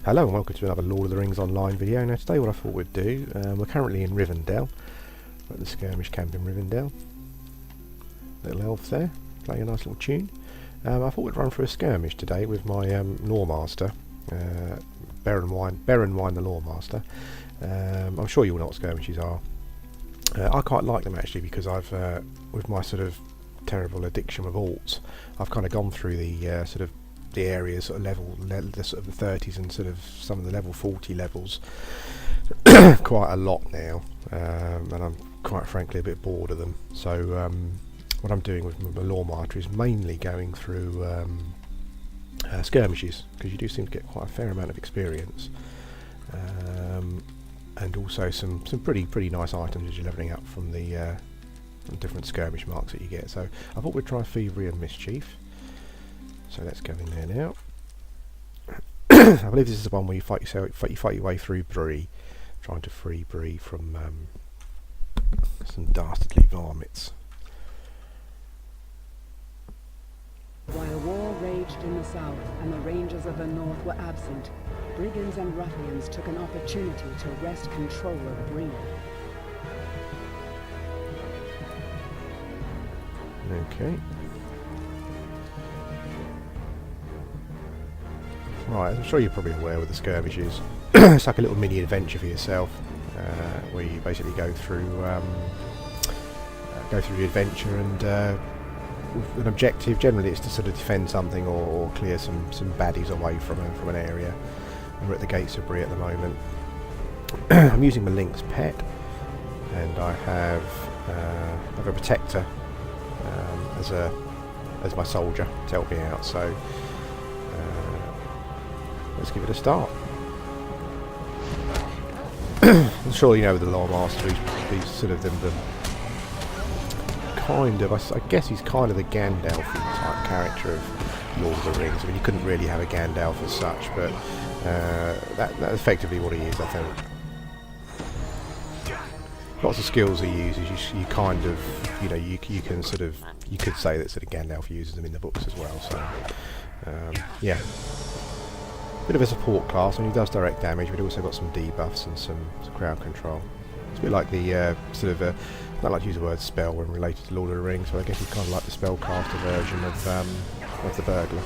Hello and welcome to another Lord of the Rings Online video. Now today what I thought we'd do, we're currently in Rivendell. We're at the skirmish camp in Rivendell. Little elf there, playing a nice little tune. I thought we'd run for a skirmish today with my Loremaster, Berenwine the Loremaster. I'm sure you all know what skirmishes are. I quite like them actually because I've, with my sort of terrible addiction with alts, I've kind of gone through the sort of the areas sort of the sort of the 30s and sort of some of the level 40 levels quite a lot now, and I'm quite frankly a bit bored of them. So what I'm doing with my Loremaster is mainly going through skirmishes, because you do seem to get quite a fair amount of experience, and also some pretty nice items as you're leveling up from the different skirmish marks that you get. So I thought we'd try Thievery and Mischief. So let's go in there now. I believe this is the one where you fight your way through Bree, trying to free Bree from some dastardly varmints. While war raged in the south and the rangers of the north were absent, brigands and ruffians took an opportunity to wrest control of Bree. Okay. Right, I'm sure you're probably aware what the skirmish is. It's like a little mini adventure for yourself, where you basically go through the adventure, and with an objective. Generally, it's to sort of defend something or clear some baddies away from an area. And we're at the gates of Bree at the moment. I'm using my Lynx pet, and I have a protector as my soldier to help me out. So. Let's give it a start. I'm sure you know the Loremaster, he's sort of the kind of, I guess he's kind of the Gandalf type character of Lord of the Rings. I mean, you couldn't really have a Gandalf as such, but that's effectively what he is, I think. Lots of skills he uses, you kind of, you know, you can sort of, you could say that sort of Gandalf uses them in the books as well, so, yeah. Bit of a support class, and he does direct damage, but also got some debuffs and some crowd control. It's a bit like the sort of I don't like to use the word spell when related to Lord of the Rings, so I guess he's kind of like the spellcaster version of the burglar.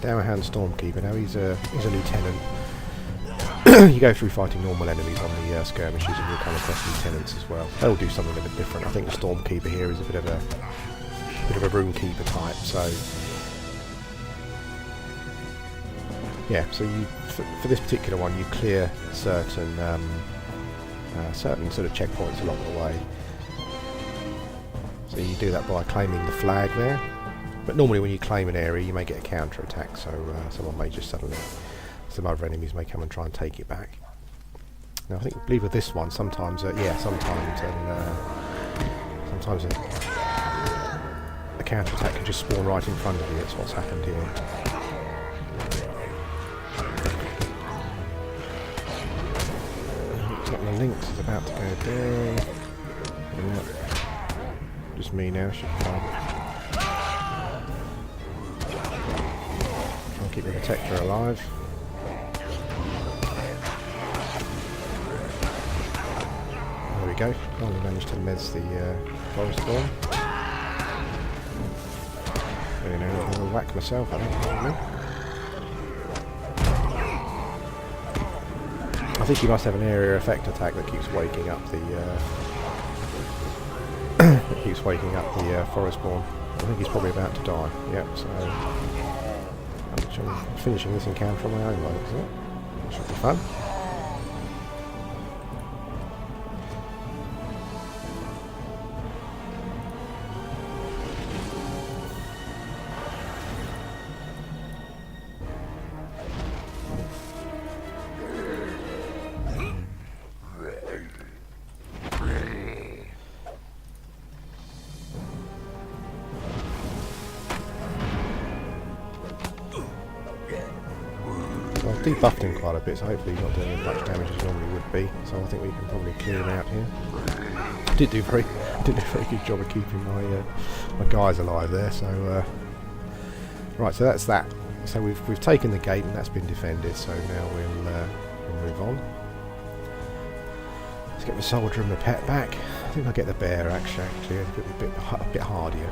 Dowerhound Stormkeeper. Now he's a lieutenant. You go through fighting normal enemies on the skirmishes, and you'll come across lieutenants as well. They'll do something a bit different. I think the Stormkeeper here is a bit of a Runekeeper type. So yeah, so you for this particular one, you clear certain sort of checkpoints along the way. So you do that by claiming the flag there. But normally, when you claim an area, you may get a counter attack. So someone may just suddenly. Some other enemies may come and try and take it back. Now, I believe with this one, sometimes a counter attack can just spawn right in front of you. That's what's happened here. Looks like the Lynx is about to go down. Yeah. Just me now. Should try and keep the protector alive. There we go. Finally managed to mez the forest storm. You know, I'll whack myself, I think he must have an area effect attack that keeps waking up the forest spawn. I think he's probably about to die. Yep. So I'm finishing this encounter on my own, like, isn't it? That should be fun. I've debuffed him quite a bit, so hopefully he's not doing as much damage as he normally would be. So I think we can probably clear him out here. Did do a very good job of keeping my guys alive there. So right, so that's that. So we've taken the gate and that's been defended. So now we'll move on. Let's get the soldier and the pet back. I think I'll get the bear actually. A bit hardier.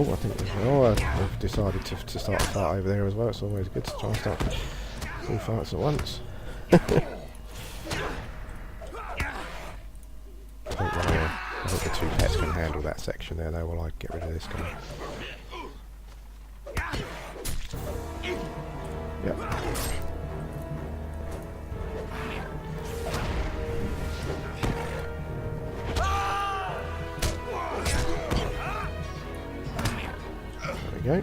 Oh, I think I've decided to start a fight over there as well. It's always good to try and start 2 fights at once. I think the 2 pets can handle that section there though while I get rid of this guy. Yep. There we go.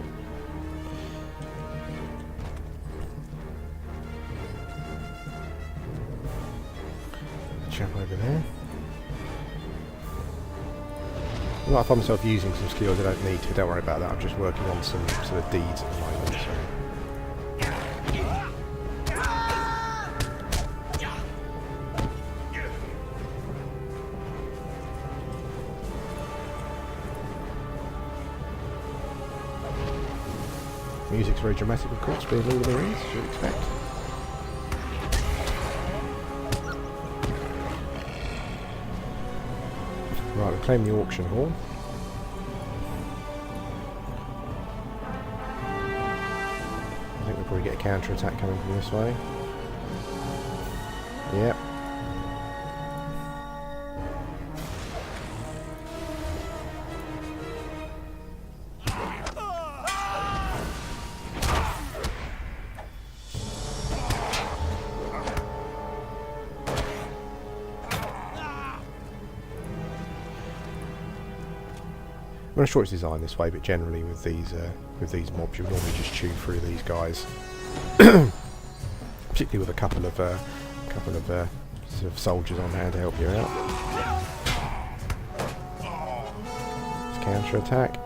Chap over there. Well, I find myself using some skills I don't need to. Don't worry about that. I'm just working on some sort of deeds at the moment. So. Music's very dramatic, of course, being Lord of the Rings, as you'd expect. Right, we'll claim the auction hall. I think we'll probably get a counter-attack coming from this way. Yep. I'm not sure it's designed this way, but generally with these mobs, you'll normally just chew through these guys, particularly with a couple of sort of soldiers on hand to help you out. It's counter attack.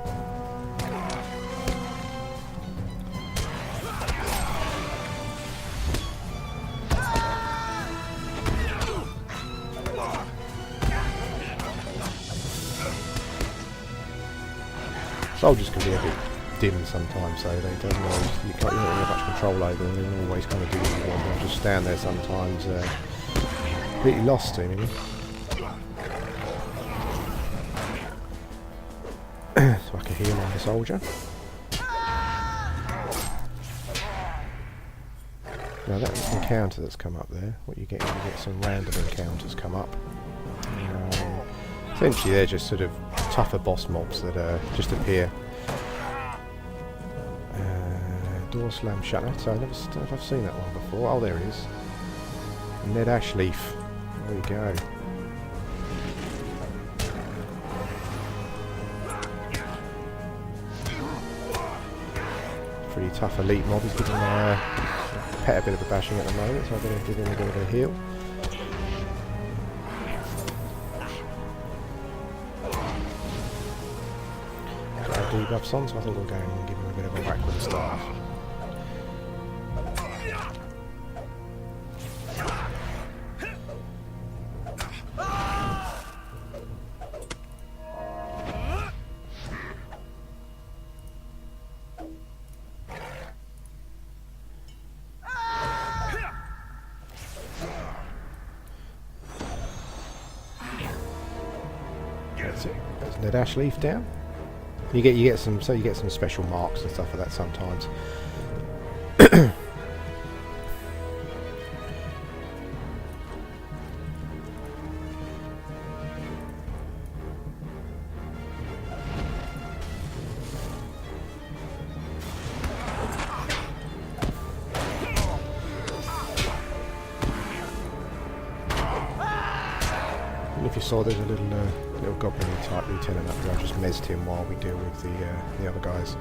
Soldiers can be a bit dim sometimes, so they don't always, you don't really have much control over them. They don't always kind of do what you want. They'll just stand there sometimes, completely lost seemingly. So I can heal on the soldier. Now that encounter that's come up there, what you get some random encounters come up. Essentially they're just sort of tougher boss mobs that just appear. Door slam shut. So I've seen that one before. Oh, there it is. Ned Ashleaf. There we go. Pretty tough elite mob. He's giving Pet a bit of a bashing at the moment, so I'm going to give him a bit of a heal. Debuffs on, so I think we'll go and give him a bit of a whack with the staff. That's it. There's Ned Ashleaf down. You get some special marks and stuff for that sometimes. And if you saw, there's a little goblin type lieutenant up there. I just mezzed him while we deal with the other guys.